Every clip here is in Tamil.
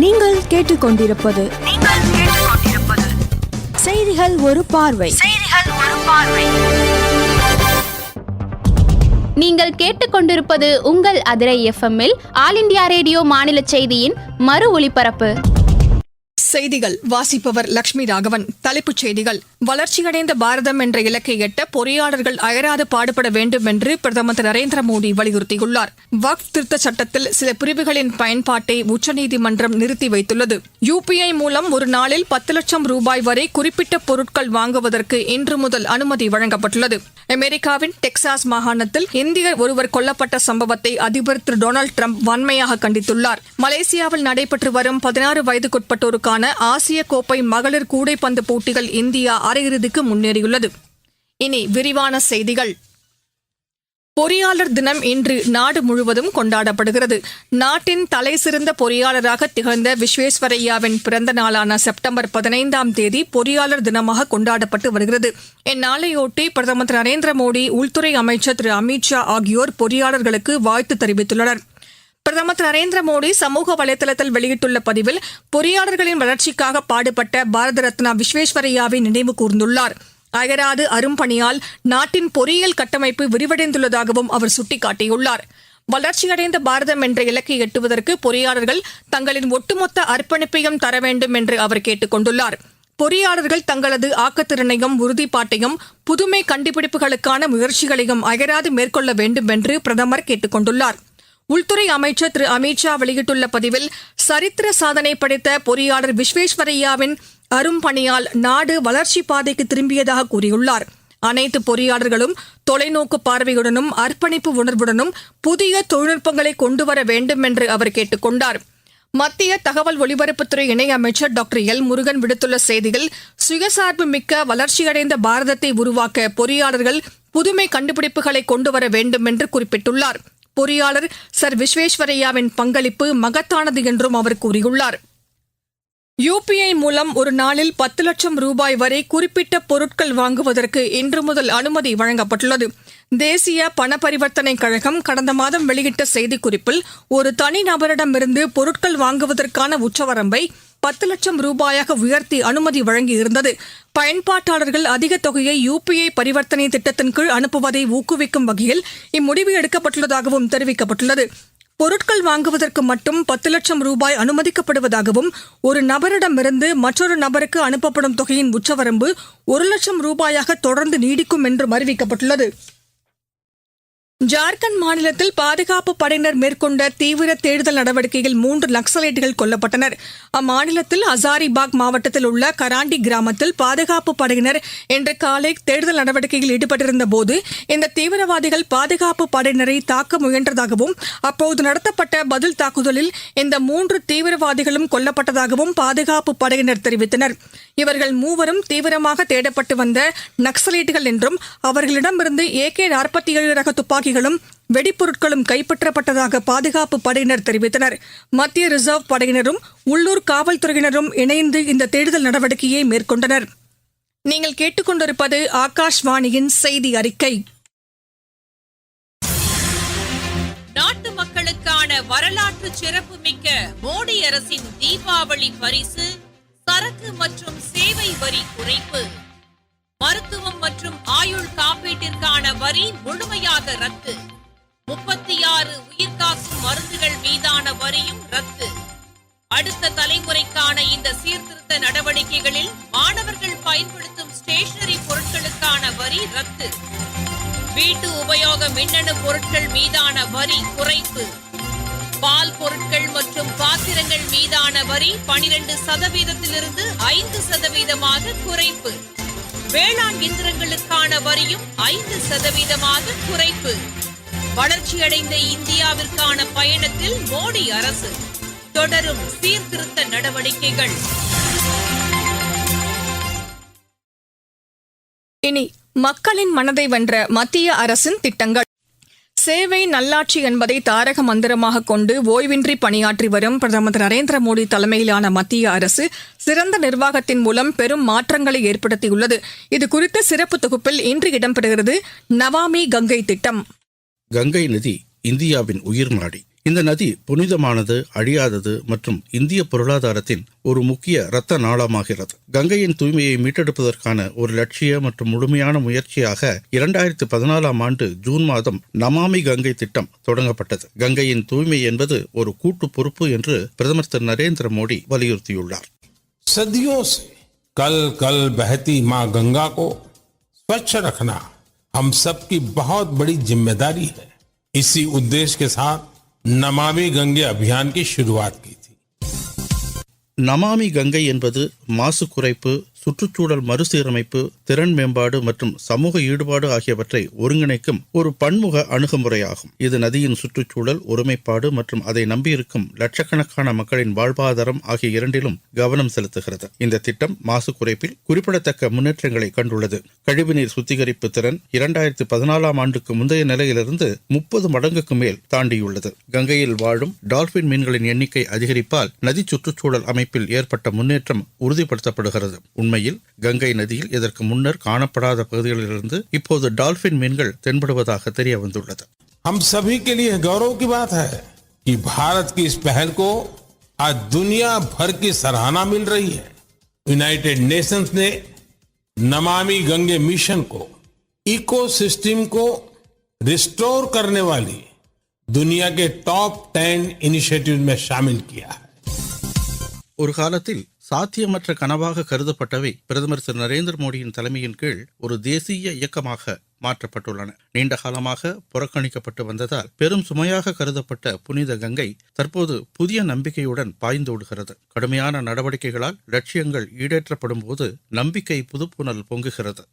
நீங்கள் கேட்டுக்கொண்டிருப்பது செய்திகள் ஒரு பார்வை. நீங்கள் கேட்டுக்கொண்டிருப்பது உங்கள் அதிரை எஃப்எம்மில் ஆல் இண்டியா ரேடியோ மாநில செய்தியின் மறு ஒலிபரப்பு. செய்திகள் வாசிப்பவர் லட்சுமி ராகவன். தலைப்புச் செய்திகள்: வளர்ச்சியடைந்த பாரதம் என்ற இலக்கை எட்ட பொறியாளர்கள் அயராது பாடுபட வேண்டும் என்று பிரதமர் திரு நரேந்திர மோடி வலியுறுத்தியுள்ளார். வக்ஃப் திருத்த சட்டத்தில் சில பிரிவுகளின் பயன்பாட்டை உச்சநீதிமன்றம் நிறுத்தி வைத்துள்ளது. UPI மூலம் ஒரு நாளில் 10 லட்சம் ரூபாய் வரை குறிப்பிட்ட பொருட்கள் வாங்குவதற்கு இன்று முதல் அனுமதி வழங்கப்பட்டுள்ளது. அமெரிக்காவின் டெக்சாஸ் மாகாணத்தில் இந்தியர் ஒருவர் கொல்லப்பட்ட சம்பவத்தை அதிபர் திரு டொனால்டு டிரம்ப் வன்மையாக கண்டித்துள்ளார். மலேசியாவில் நடைபெற்று வரும் 16 வயதுக்குட்பட்டோருக்கான ஆசிய கோப்பை மகளிர் கூடைப்பந்து போட்டிகள் இந்தியா அரையிறுதிக்கு முன்னேறியுள்ளது. இனி விரிவான செய்திகள். பொறியாளர் தினம் இன்று நாடு முழுவதும் கொண்டாடப்படுகிறது. நாட்டின் தலைசிறந்த பொறியாளராக திகழ்ந்த விஸ்வேஸ்வரய்யாவின் பிறந்த நாளான செப்டம்பர் 15ஆம் தேதி பொறியாளர் தினமாக கொண்டாடப்பட்டு வருகிறது. இந்நாளையொட்டி பிரதமர் திரு நரேந்திர மோடி, உள்துறை அமைச்சர் திரு அமித்ஷா ஆகியோர் பொறியாளர்களுக்கு வாழ்த்து தெரிவித்துள்ளனர். பிரதமர் திரு நரேந்திர மோடி சமூக வலைதளத்தில் வெளியிட்டுள்ள பதிவில் பொறியாளர்களின் வளர்ச்சிக்காக பாடுபட்ட பாரத ரத்னா விஸ்வேஸ்வரய்யாவை நினைவு கூர்ந்துள்ளார். அயராது அரும்பணியால் நாட்டின் பொறியியல் கட்டமைப்பு விரிவடைந்துள்ளதாகவும் அவர் சுட்டிக்காட்டியுள்ளார். வளர்ச்சியடைந்த பாரதம் என்ற இலக்கை எட்டுவதற்கு பொறியாளர்கள் தங்களின் ஒட்டுமொத்த அர்ப்பணிப்பையும் தர வேண்டும் என்று அவர் கேட்டுக் கொண்டுள்ளார். பொறியாளர்கள் தங்களது ஆக்கத்திறனையும் உறுதிப்பாட்டையும் புதுமை கண்டுபிடிப்புகளுக்கான முயற்சிகளையும் அயராது மேற்கொள்ள வேண்டும் என்று பிரதமர் கேட்டுக் கொண்டுள்ளார். உள்துறை அமைச்சர் திரு அமித்ஷா வெளியிட்டுள்ள பதிவில், சரித்திர சாதனை படைத்த பொறியாளர் விஸ்வேஸ்வரய்யாவின் அரும்பணியால் நாடு வளர்ச்சி பாதைக்கு திரும்பியதாக கூறியுள்ளார். அனைத்து பொறியாளர்களும் தொலைநோக்கு பார்வையுடனும் அர்ப்பணிப்பு உணர்வுடனும் புதிய தொழில்நுட்பங்களை கொண்டுவர வேண்டும் என்று அவர் கேட்டுக் கொண்டார். மத்திய தகவல் ஒலிபரப்புத்துறை இணையமைச்சர் டாக்டர் எல் முருகன் விடுத்துள்ள செய்தியில், சுயசார்பு மிக்க வளர்ச்சியடைந்த பாரதத்தை உருவாக்க பொறியாளர்கள் புதுமை கண்டுபிடிப்புகளை கொண்டுவர வேண்டும் என்று குறிப்பிட்டுள்ளார். பொறியாளர் சர் விஸ்வேஸ்வரய்யாவின் பங்களிப்பு மகத்தானது என்றும் அவர் கூறியுள்ளார். UPI மூலம் ஒரு நாளில் 10 லட்சம் ரூபாய் வரை குறிப்பிட்ட பொருட்கள் வாங்குவதற்கு இன்று முதல் அனுமதி வழங்கப்பட்டுள்ளது. தேசிய பண பரிவர்த்தனை கழகம் கடந்த மாதம் வெளியிட்ட செய்திக்குறிப்பில், ஒரு தனிநபரிடமிருந்து பொருட்கள் வாங்குவதற்கான உச்சவரம்பை 10 லட்சம் ரூபாயாக உயர்த்தி அனுமதி வழங்கியிருந்தது. பயன்பாட்டாளர்கள் அதிக தொகையை UPI பரிவர்த்தனை திட்டத்தின் கீழ் அனுப்புவதை ஊக்குவிக்கும் வகையில் இம்முடிவு எடுக்கப்பட்டுள்ளதாகவும் தெரிவிக்கப்பட்டுள்ளது. பொருட்கள் வாங்குவதற்கு மட்டும் 10 லட்சம் ரூபாய் அனுமதிக்கப்படுவதாகவும், ஒரு நபரிடமிருந்து மற்றொரு நபருக்கு அனுப்பப்படும் தொகையின் உச்சவரம்பு 1 லட்சம் ரூபாயாக தொடர்ந்து நீடிக்கும் என்றும் அறிவிக்கப்பட்டுள்ளது. ஜார்க்கண்ட் மாநிலத்தில் பாதுகாப்பு படையினர் மேற்கொண்ட தீவிர தேடுதல் நடவடிக்கையில் 3 நக்சலைட்டுகள் கொல்லப்பட்டனர். அம்மாநிலத்தில் ஹசாரிபாக் மாவட்டத்தில் உள்ள கராண்டி கிராமத்தில் பாதுகாப்பு படையினர் இன்று காலை தேடுதல் நடவடிக்கையில் ஈடுபட்டிருந்த போது இந்த தீவிரவாதிகள் பாதுகாப்பு படையினரை தாக்க முயன்றதாகவும், அப்போது நடத்தப்பட்ட பதில் தாக்குதலில் இந்த 3 தீவிரவாதிகளும் கொல்லப்பட்டதாகவும் பாதுகாப்பு படையினர் தெரிவித்தனர். இவர்கள் மூவரும் தீவிரமாக தேடப்பட்டு வந்த நக்சலைட்டுகள் என்றும், அவர்களிடமிருந்து AK-47 ரக துப்பாக்கிகளும் வெடிப்பொருட்களும் கைப்பற்றப்பட்டதாக பாதுகாப்பு படையினர் தெரிவித்தனர். மத்திய ரிசர்வ் படையினரும் உள்ளூர் காவல்துறையினரும் இணைந்து இந்த தேடுதல் நடவடிக்கையை மேற்கொண்டனர். நீங்கள் கேட்டுக்கொண்டிருப்பது ஆகாஷ்வாணியின் செய்தி அறிக்கை. நாட்டு மக்களுக்கான வரலாற்று சிறப்புமிக்க மோடி அரசின் தீபாவளி பரிசு சரக்கு மற்றும் சேவை வரி குறைப்பு. மருத்துவம் மற்றும் ஆயுள் காப்பீட்டிற்கான வரி முழுமையாக ரத்து. 36 உயிர்காக்கும் மருந்துகள் மீதான வரியும் ரத்து. அடுத்த தலைமுறைக்கான இந்த சீர்திருத்த நடவடிக்கைகளில் மாணவர்கள் பயன்படுத்தும் ஸ்டேஷனரி பொருட்களுக்கான வரி ரத்து. வீட்டு உபயோக மின்னணு பொருட்கள் மீதான வரி குறைப்பு. பால் பொருட்கள் மற்றும் பாத்திரங்கள் மீதான வரி 12%-இருந்து 5% குறைப்பு. வேளாண் இயந்திரங்களுக்கான வரியும் 5% குறைப்பு. வளர்ச்சியடைந்த இந்தியாவிற்கான பயணத்தில் மோடி அரசு தொடரும் சீர்திருத்த நடவடிக்கைகள். இனி மக்களின் மனதை வென்ற மத்திய அரசின் திட்டங்கள். சேவை நல்லாட்சி என்பதை தாரக மந்திரமாக கொண்டு ஓய்வின்றி பணியாற்றி வரும் பிரதமர் திரு நரேந்திர மோடி தலைமையிலான மத்திய அரசு சிறந்த நிர்வாகத்தின் மூலம் பெரும் மாற்றங்களை ஏற்படுத்தியுள்ளது. இதுகுறித்த சிறப்பு தொகுப்பில் இன்று இடம்பெறுகிறது நமாமி கங்கை திட்டம். கங்கை நதி இந்தியாவின் உயிர் நாடி. இந்த நதி புனிதமானது, அழியாதது மற்றும் இந்திய பொருளாதாரத்தின் ஒரு முக்கிய இரத்த நாளமாகிறது. கங்கையின் தூய்மையை மீட்டெடுப்பதற்கான ஒரு லட்சிய மற்றும் முழுமையான முயற்சியாக 2014 ஆண்டு ஜூன் மாதம் நமாமி கங்கை திட்டம் தொடங்கப்பட்டது. கங்கையின் தூய்மை என்பது ஒரு கூட்டு பொறுப்பு என்று பிரதமர் திரு நரேந்திர மோடி வலியுறுத்தியுள்ளார். सदियों से कल कल बहती मां गंगा को स्वच्छ रखना हम सबकी बहुत बड़ी जिम्मेदारी है। इसी उद्देश्य के साथ नमामि गंगे अभियान की शुरुआत की थी. நமாமி கங்கை என்பது மாசு குறைப்பு, சுற்றுச்சூழல் மறுசீரமைப்பு, திறன் மேம்பாடு மற்றும் சமூக ஈடுபாடு ஆகியவற்றை ஒருங்கிணைக்கும் ஒரு பன்முக அணுகுமுறையாகும். இது நதியின் சுற்றுச்சூழல், ஒருமைப்பாடு மற்றும் அதை நம்பியிருக்கும் லட்சக்கணக்கான மக்களின் வாழ்வாதாரம் ஆகிய இரண்டிலும் கவனம் செலுத்துகிறது. இந்த திட்டம் மாசு குறைப்பில் குறிப்பிடத்தக்க முன்னேற்றங்களை கண்டுள்ளது. கழிவுநீர் சுத்திகரிப்பு திறன் 2014 ஆண்டுக்கு முந்தைய நிலையிலிருந்து 30 மடங்குக்கு மேல் தாண்டியுள்ளது. கங்கையில் வாழும் டால்பின் மீன்களின் எண்ணிக்கை அதிகரிப்பால் நதி சுற்றுச்சூழல் அமைப்பில் ஏற்பட்ட முன்னேற்றம் உறுதிப்படுத்தப்படுகிறது. உண்மையில் கங்கை நதியில் இதற்கு முன்னர் காணப்படாத பகுதிகளிலிருந்து இப்போது டால்பின் மீன்கள் தென்படுவதாக தெரிய வந்துள்ளது. हम सभी के लिए गौरव की बात है कि भारत की इस पहल को आज दुनिया भर की सराहना मिल रही है. यूनाइटेड नेशंस ने नमामि गंगे मिशन को इकोसिस्टम को रिस्टोर करने वाली दुनिया के टॉप 10 इनिशिएटिव में शामिल किया है. ஒரு காலத்தில் சாத்தியமற்ற கனவாக கருதப்பட்டவை பிரதமர் திரு நரேந்திர மோடியின் தலைமையின் கீழ் ஒரு தேசிய இயக்கமாக மாற்றப்பட்டுள்ளன. நீண்ட காலமாக புறக்கணிக்கப்பட்டு வந்ததால் பெரும் சுமையாக கருதப்பட்ட புனித கங்கை தற்போது புதிய நம்பிக்கையுடன் பாய்ந்தோடுகிறது. கடுமையான நடவடிக்கைகளால் லட்சியங்கள் ஈடேற்றப்படும் போது நம்பிக்கை புதுப்புணல் பொங்குகிறது.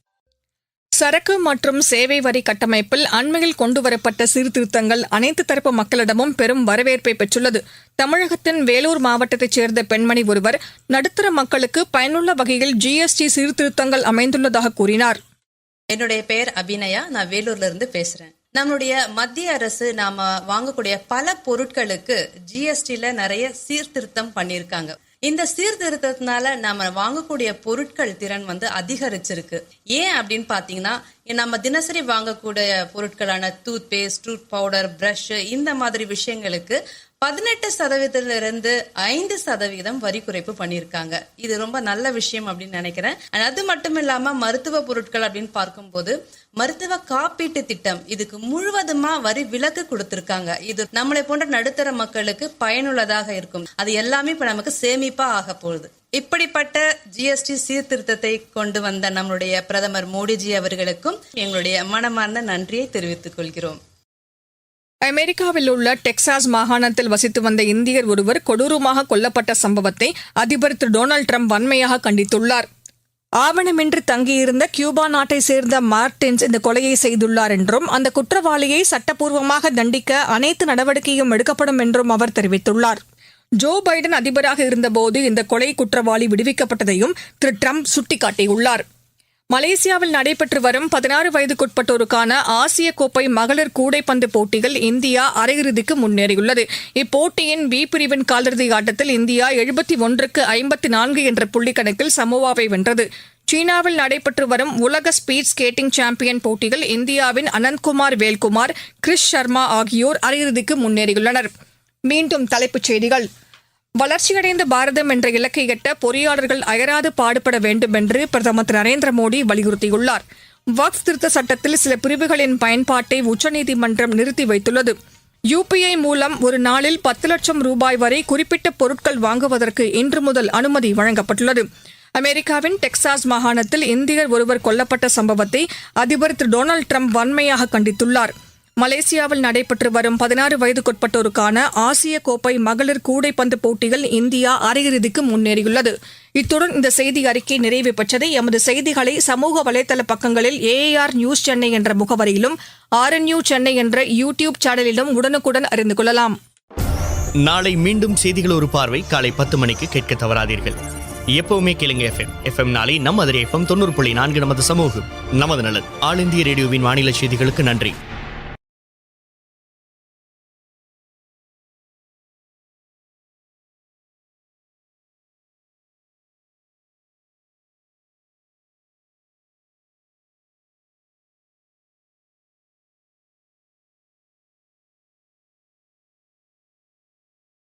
சரக்கு மற்றும் சேவை வரி கட்டமைப்பில் அண்மையில் கொண்டுவரப்பட்ட சீர்திருத்தங்கள் அனைத்து தரப்பு மக்களிடமும் பெரும் வரவேற்பை பெற்றுள்ளது. தமிழகத்தின் வேலூர் மாவட்டத்தைச் சேர்ந்த பெண்மணி ஒருவர் நடுத்தர மக்களுக்கு பயனுள்ள வகையில் ஜிஎஸ்டி சீர்திருத்தங்கள் அமைந்துள்ளதாக கூறினார். என்னுடைய பெயர் அபிநயா, நான் வேலூர்ல இருந்து பேசுறேன். நம்மளுடைய மத்திய அரசு நாம வாங்கக்கூடிய பல பொருட்களுக்கு ஜிஎஸ்டில நிறைய சீர்திருத்தம் பண்ணிருக்காங்க. இந்த சீர்திருத்தத்தினால நாம வாங்கக்கூடிய பொருட்கள் திறன் அதிகரிச்சிருக்கு. ஏன் அப்படின்னு பாத்தீங்கன்னா, நம்ம தினசரி வாங்கக்கூடிய பொருட்களான toothpaste, tooth powder, brush இந்த மாதிரி விஷயங்களுக்கு 18% 5% வரி குறைப்பு பண்ணிருக்காங்க. இது ரொம்ப நல்ல விஷயம் அப்படின்னு நினைக்கிறேன். அது மட்டும் இல்லாம மருத்துவ பொருட்கள் அப்படின்னு பார்க்கும்போது மருத்துவ காப்பீட்டு திட்டம் இதுக்கு முழுவதுமா வரி விலக்கு கொடுத்திருக்காங்க. இது நம்மளை போன்ற நடுத்தர மக்களுக்கு பயனுள்ளதாக இருக்கும். அது எல்லாமே இப்ப நமக்கு சேமிப்பா ஆக போகுது. இப்படிப்பட்ட ஜிஎஸ்டி சீர்திருத்தத்தை கொண்டு வந்த நம்மளுடைய பிரதமர் மோடிஜி அவர்களுக்கும் எங்களுடைய மனமார்ந்த நன்றியை தெரிவித்துக் கொள்கிறோம். அமெரிக்காவில் உள்ள டெக்சாஸ் மாகாணத்தில் வசித்து வந்த இந்தியர் ஒருவர் கொடூரமாக கொல்லப்பட்ட சம்பவத்தை அதிபர் திரு டொனால்டு டிரம்ப் வன்மையாக கண்டித்துள்ளார். ஆவணமின்றி தங்கியிருந்த கியூபா நாட்டை சேர்ந்த மார்டின்ஸ் இந்த கொலையை செய்துள்ளார் என்றும் அந்த குற்றவாளியை சட்டப்பூர்வமாக தண்டிக்க அனைத்து நடவடிக்கையும் எடுக்கப்படும் என்றும் அவர் தெரிவித்துள்ளார். ஜோ பைடன் அதிபராக இருந்தபோது இந்த கொலை குற்றவாளி விடுவிக்கப்பட்டதையும் திரு டிரம்ப் சுட்டிக்காட்டியுள்ளார். மலேசியாவில் நடைபெற்று வரும் 16 வயதுக்குட்பட்டோருக்கான ஆசிய கோப்பை மகளிர் கூடைப்பந்து போட்டிகள் இந்தியா அரையிறுதிக்கு முன்னேறியுள்ளது. இப்போட்டியின் பி பிரிவின் காலிறுதி ஆட்டத்தில் இந்தியா 71-54 என்ற புள்ளிக்கணக்கில் சமோவாவை வென்றது. சீனாவில் நடைபெற்று வரும் உலக ஸ்பீட் ஸ்கேட்டிங் சாம்பியன் போட்டிகள் இந்தியாவின் அனந்த்குமார் வேல்குமார், கிறிஸ் சர்மா ஆகியோர் அரையிறுதிக்கு முன்னேறியுள்ளனர். மீண்டும் தலைப்புச் செய்திகள். வளர்ச்சியடைந்த பாரதம் என்ற இலக்கை எட்ட பொறியாளர்கள் அயராது பாடுபட வேண்டும் என்று பிரதமர் திரு நரேந்திர மோடி வலியுறுத்தியுள்ளார். வக்ஃப் திருத்த சட்டத்தில் சில பிரிவுகளின் பயன்பாட்டை உச்சநீதிமன்றம் நிறுத்தி வைத்துள்ளது. UPI மூலம் ஒரு நாளில் 10 லட்சம் ரூபாய் வரை குறிப்பிட்ட பொருட்கள் வாங்குவதற்கு இன்று முதல் அனுமதி வழங்கப்பட்டுள்ளது. அமெரிக்காவின் டெக்சாஸ் மாகாணத்தில் இந்தியர் ஒருவர் கொல்லப்பட்ட சம்பவத்தை அதிபர் திரு டொனால்டு டிரம்ப் வன்மையாக கண்டித்துள்ளார். மலேசியாவில் நடைபெற்று வரும் 16 வயதுக்குட்பட்டோருக்கான ஆசிய கோப்பை மகளிர் கூடைப்பந்து போட்டிகள் இந்தியா அரையிறுதிக்கு முன்னேறியுள்ளது. இத்துடன் இந்த செய்தி அறிக்கை நிறைவு பெற்றது. எமது செய்திகளை சமூக வலைதள பக்கங்களில் AAR நியூஸ் சென்னை என்ற முகவரியிலும் RNU சென்னை என்ற யூடியூப் சேனலிலும் உடனுக்குடன் அறிந்து கொள்ளலாம். நாளை மீண்டும் செய்திகள் ஒரு பார்வை காலை 10 மணிக்கு கேட்க தவறாதீர்கள். எப்பவுமே கேளுங்க FM நாளை நம்ம மதுரை FM 90.4 நமது சமூகம் நமது நலன். ஆல் இந்திய ரேடியோவின் வானிலை செய்திகளுக்கு நன்றி.